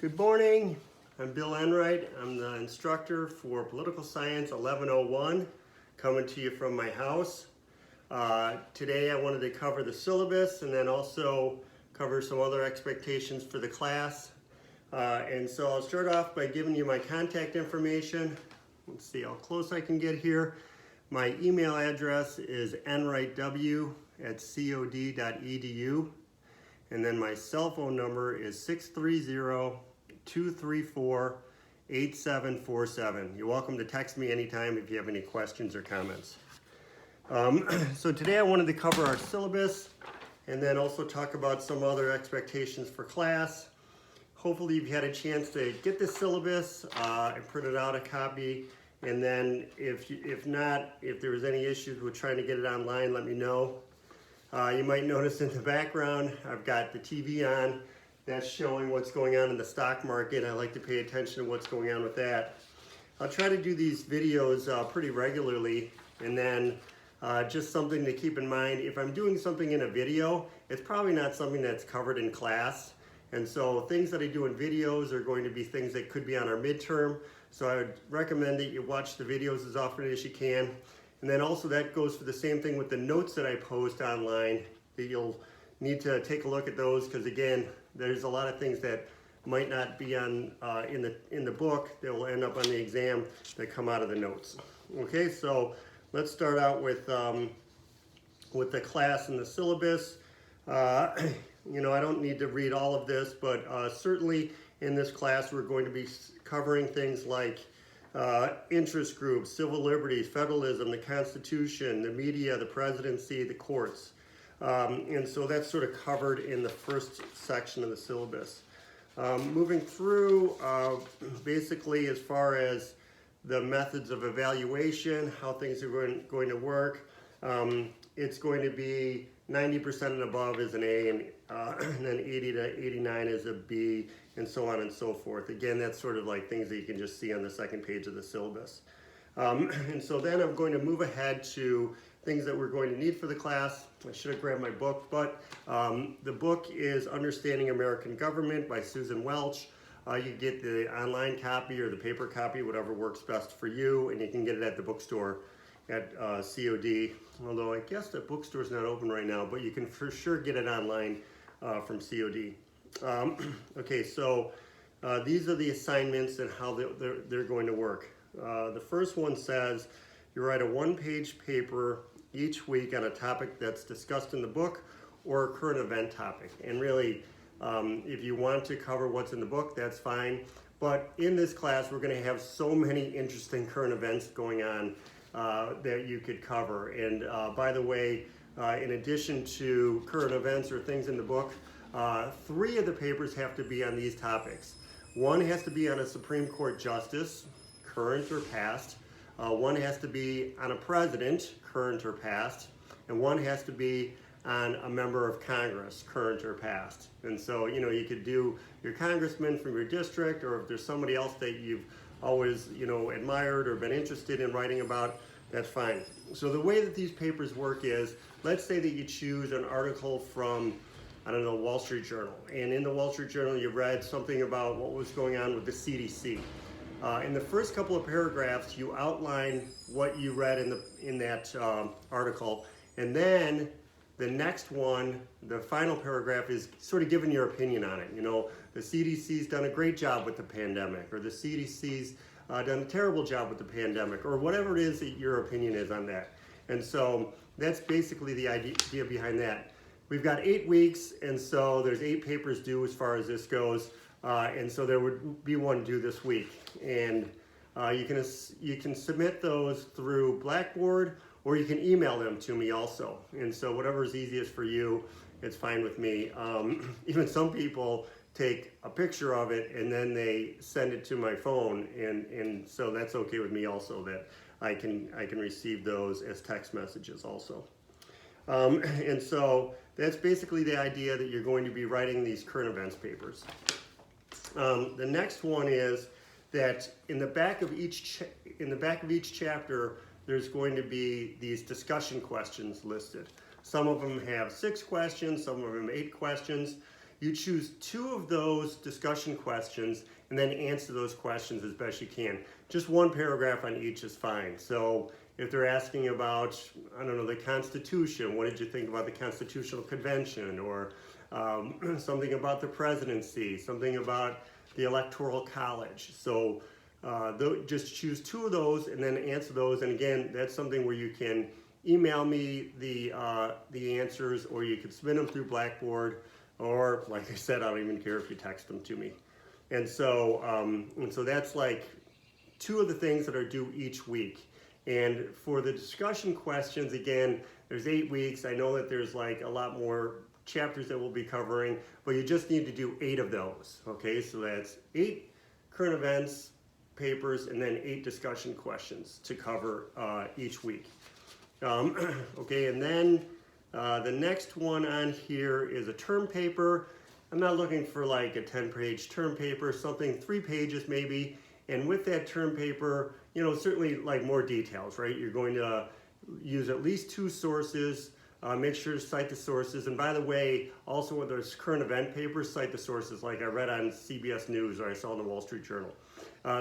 Good morning. I'm Bill Enright. I'm the instructor for Political Science 1101, coming to you from my house. Today I wanted to cover the syllabus and then also cover some other expectations for the class. And so I'll start off by giving you my contact information. Let's see how close I can get here. My email address is enrightw@cod.edu. And then my cell phone number is 630-234-8747. You're welcome to text me anytime if you have any questions or comments. So today I wanted to cover our syllabus and then also talk about some other expectations for class. Hopefully you've had a chance to get the syllabus and printed out a copy. And then if there was any issues with trying to get it online, let me know. You might notice in the background, I've got the TV on. That's showing what's going on in the stock market. I like to pay attention to what's going on with that. I'll try to do these videos pretty regularly, and then just something to keep in mind, if I'm doing something in a video, it's probably not something that's covered in class. And so things that I do in videos are going to be things that could be on our midterm. So I would recommend that you watch the videos as often as you can. And then also that goes for the same thing with the notes that I post online, that you'll need to take a look at those, because again, there's a lot of things that might not be on in the book that will end up on the exam that come out of the notes. Okay, so let's start out with the class and the syllabus. You know, I don't need to read all of this, but certainly in this class we're going to be covering things like interest groups, civil liberties, federalism, the Constitution, the media, the presidency, the courts. And so that's sort of covered in the first section of the syllabus. Moving through, basically as far as the methods of evaluation, how things are going to work, it's going to be 90% and above is an A, and then 80 to 89 is a B, and so on and so forth. Again, that's sort of like things that you can just see on the second page of the syllabus. And so then I'm going to move ahead to things that we're going to need for the class. I should have grabbed my book, but the book is Understanding American Government by Susan Welch. You can get the online copy or the paper copy, whatever works best for you, and you can get it at the bookstore at COD, although I guess the bookstore's not open right now, but you can for sure get it online from COD. Okay, so these are the assignments and how they're going to work. The first one says you write a one-page paper each week on a topic that's discussed in the book or a current event topic. And really, if you want to cover what's in the book, that's fine. But in this class, we're going to have so many interesting current events going on that you could cover. And by the way, in addition to current events or things in the book, 3 of the papers have to be on these topics. One has to be on a Supreme Court justice, current or past. One has to be on a president, current or past. And one has to be on a member of Congress, current or past. And so, you know, you could do your congressman from your district, or if there's somebody else that you've always, you know, admired or been interested in writing about, that's fine. So the way that these papers work is, let's say that you choose an article from, I don't know, Wall Street Journal. And in the Wall Street Journal, you read something about what was going on with the CDC. In the first couple of paragraphs, you outline what you read in that article. And then the next one, the final paragraph, is sort of giving your opinion on it. You know, the CDC's done a great job with the pandemic, or the CDC's done a terrible job with the pandemic, or whatever it is that your opinion is on that. And so that's basically the idea behind that. We've got 8 weeks, and so there's 8 papers due as far as this goes, and so there would be one due this week. And you can submit those through Blackboard, or you can email them to me also. And so whatever is easiest for you, it's fine with me. Even some people take a picture of it and then they send it to my phone, and so that's okay with me also, that I can receive those as text messages also. And so that's basically the idea, that you're going to be writing these current events papers. The next one is that in the back of each chapter, there's going to be these discussion questions listed. Some of them have 6 questions, some of them 8 questions. you choose 2 of those discussion questions and then answer those questions as best you can. Just 1 paragraph on each is fine. So if they're asking about, I don't know, the Constitution, what did you think about the Constitutional Convention, or something about the presidency, something about the Electoral College. So just choose 2 of those and then answer those. And again, that's something where you can email me the answers, or you can submit them through Blackboard, or like I said, I don't even care if you text them to me. And so that's like 2 of the things that are due each week. And for the discussion questions, again, there's 8 weeks. I know that there's like a lot more chapters that we'll be covering, but you just need to do 8 of those. Okay, so that's 8 current events papers and then 8 discussion questions to cover each week. Okay, and then the next one on here is a term paper. I'm not looking for like a 10-page term paper, something 3 pages maybe. And with that term paper, you know, certainly like more details, right? You're going to use at least 2 sources. Make sure to cite the sources. And by the way, also with those current event papers, cite the sources like I read on CBS News or I saw in the Wall Street Journal.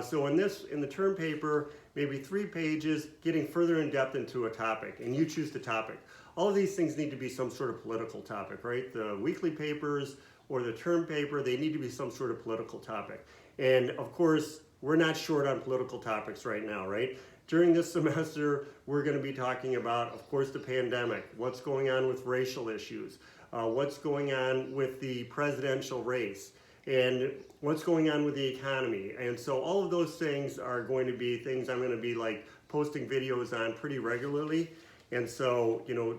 So in the term paper, maybe 3 pages, getting further in depth into a topic, and you choose the topic. All of these things need to be some sort of political topic, right? The weekly papers or the term paper, they need to be some sort of political topic. And of course, we're not short on political topics right now, right? During this semester, we're going to be talking about, of course, the pandemic, what's going on with racial issues, what's going on with the presidential race, and what's going on with the economy. And so all of those things are going to be things I'm going to be like posting videos on pretty regularly. And so, you know,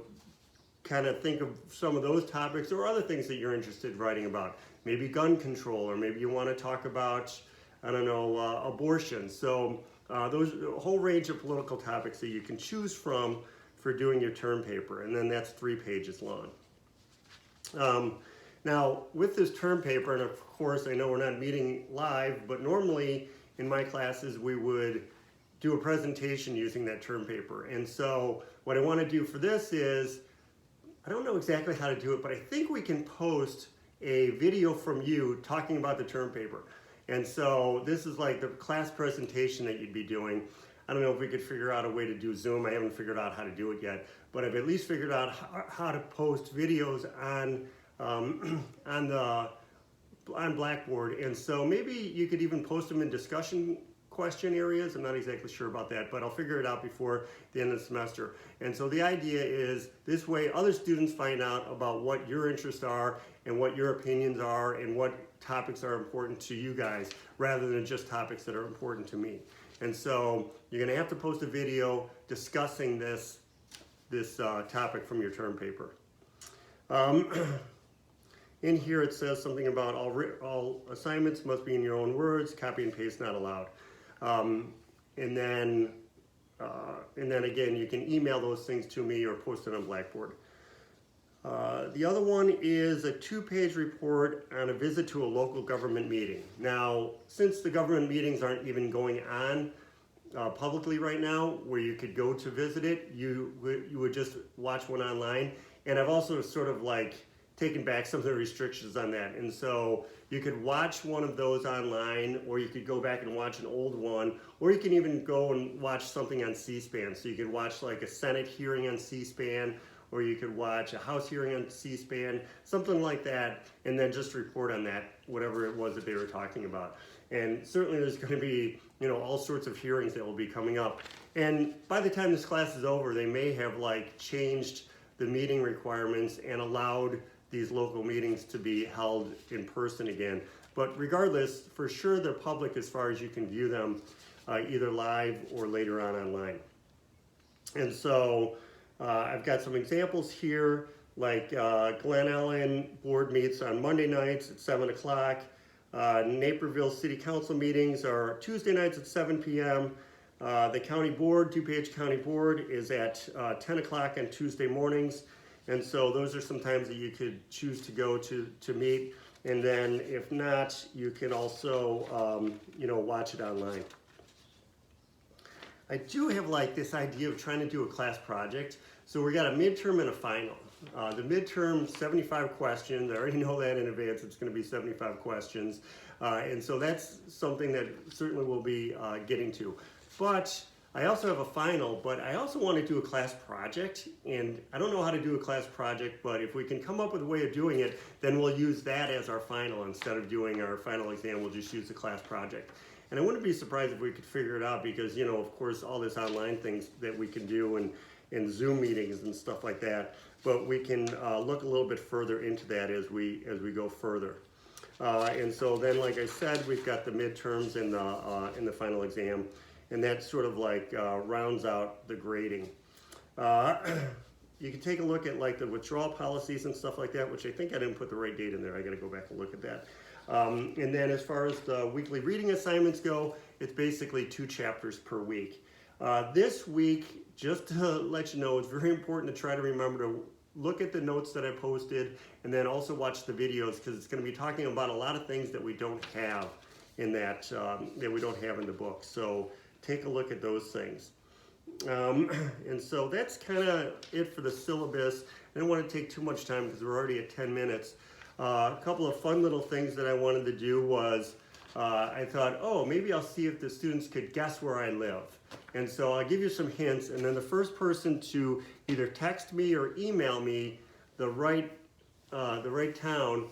kind of think of some of those topics or other things that you're interested in writing about. Maybe gun control, or maybe you want to talk about, I don't know, abortion. So those a whole range of political topics that you can choose from for doing your term paper, and then that's 3 pages long. Now, with this term paper, and of course I know we're not meeting live, but normally in my classes we would do a presentation using that term paper. And so what I want to do for this is, I don't know exactly how to do it, but I think we can post a video from you talking about the term paper. And so this is like the class presentation that you'd be doing. I don't know if we could figure out a way to do Zoom. I haven't figured out how to do it yet, but I've at least figured out how to post videos on Blackboard. And so maybe you could even post them in discussion question areas. I'm not exactly sure about that, but I'll figure it out before the end of the semester. And so the idea is this way other students find out about what your interests are and what your opinions are and what topics are important to you guys, rather than just topics that are important to me. And so you're going to have to post a video discussing this topic from your term paper. In here it says something about all assignments must be in your own words, copy and paste not allowed. And then again, you can email those things to me or post it on Blackboard. The other one is a 2-page report on a visit to a local government meeting. Now, since the government meetings aren't even going on publicly right now, where you could go to visit it, you would just watch one online. And I've also sort of like taken back some of the restrictions on that. And so you could watch one of those online, or you could go back and watch an old one, or you can even go and watch something on C-SPAN. So you could watch like a Senate hearing on C-SPAN, or you could watch a House hearing on C-SPAN, something like that, and then just report on that, whatever it was that they were talking about. And certainly there's going to be, you know, all sorts of hearings that will be coming up. And by the time this class is over, they may have like changed the meeting requirements and allowed these local meetings to be held in person again. But regardless, for sure they're public as far as you can view them either live or later on online. And so I've got some examples here, like Glen Ellen board meets on Monday nights at 7 o'clock. Naperville City Council meetings are Tuesday nights at 7 p.m. The county board, DuPage County Board, is at 10 o'clock on Tuesday mornings. And so those are some times that you could choose to go to meet. And then if not, you can also, you know, watch it online. I do have like this idea of trying to do a class project. So we got a midterm and a final. The midterm, 75 questions. I already know that in advance. It's going to be 75 questions. And so that's something that certainly we'll be getting to. But I also have a final, but I also want to do a class project. And I don't know how to do a class project, but if we can come up with a way of doing it, then we'll use that as our final. Instead of doing our final exam, we'll just use the class project. And I wouldn't be surprised if we could figure it out because, you know, of course, all this online things that we can do and Zoom meetings and stuff like that. But we can look a little bit further into that as we go further. And so then, like I said, we've got the midterms and the final exam, and that sort of like rounds out the grading. You can take a look at like the withdrawal policies and stuff like that, which I think I didn't put the right date in there. I got to go back and look at that. And then as far as the weekly reading assignments go, it's basically 2 chapters per week. This week, just to let you know, it's very important to try to remember to look at the notes that I posted and then also watch the videos because it's going to be talking about a lot of things that we don't have in that we don't have in the book. So take a look at those things. And so that's kind of it for the syllabus. I don't want to take too much time because we're already at 10 minutes. A couple of fun little things that I wanted to do was I thought, oh, maybe I'll see if the students could guess where I live. And so I'll give you some hints, and then the first person to either text me or email me the right town,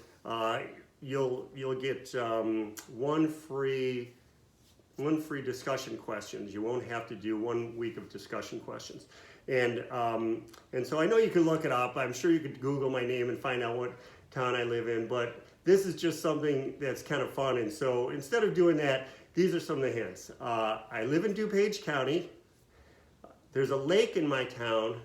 you'll get one free discussion questions. You won't have to do 1 week of discussion questions. And so I know you can look it up. I'm sure you could Google my name and find out what town I live in, but this is just something that's kind of fun. And so instead of doing that, these are some of the hints. I live in DuPage County. There's a lake in my town,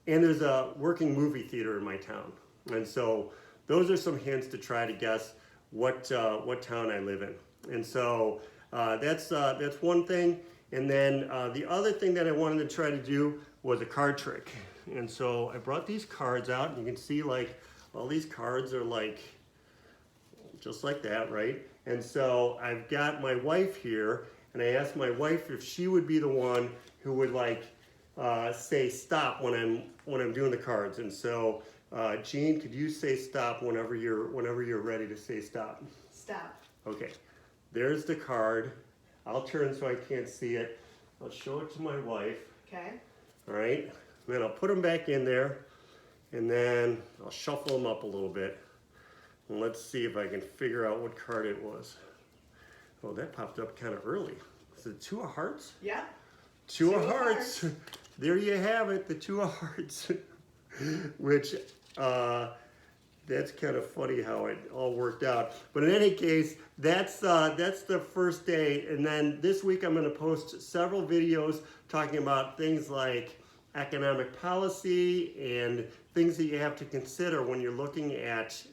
and there's a working movie theater in my town. And so those are some hints to try to guess what town I live in. And so that's one thing. And then the other thing that I wanted to try to do was a card trick. And so I brought these cards out, and you can see like all these cards are like just like that, right? And so I've got my wife here, and I asked my wife if she would be the one who would like say stop when I'm doing the cards. And so Jean, could you say stop whenever you're ready to say stop? Stop. Okay. There's the card. I'll turn so I can't see it. I'll show it to my wife. Okay. All right. And then I'll put them back in there, and then I'll shuffle them up a little bit. And let's see if I can figure out what card it was. Oh, that popped up kind of early. Is it 2 of hearts? Yeah. 2 of hearts. There you have it, the 2 of hearts. Which, that's kind of funny how it all worked out. But in any case, that's the first day. And then this week I'm going to post several videos talking about things like economic policy and things that you have to consider when you're looking at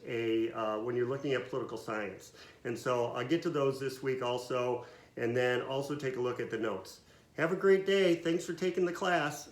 political science. And so I'll get to those this week also, and then also take a look at the notes. Have a great day. Thanks for taking the class.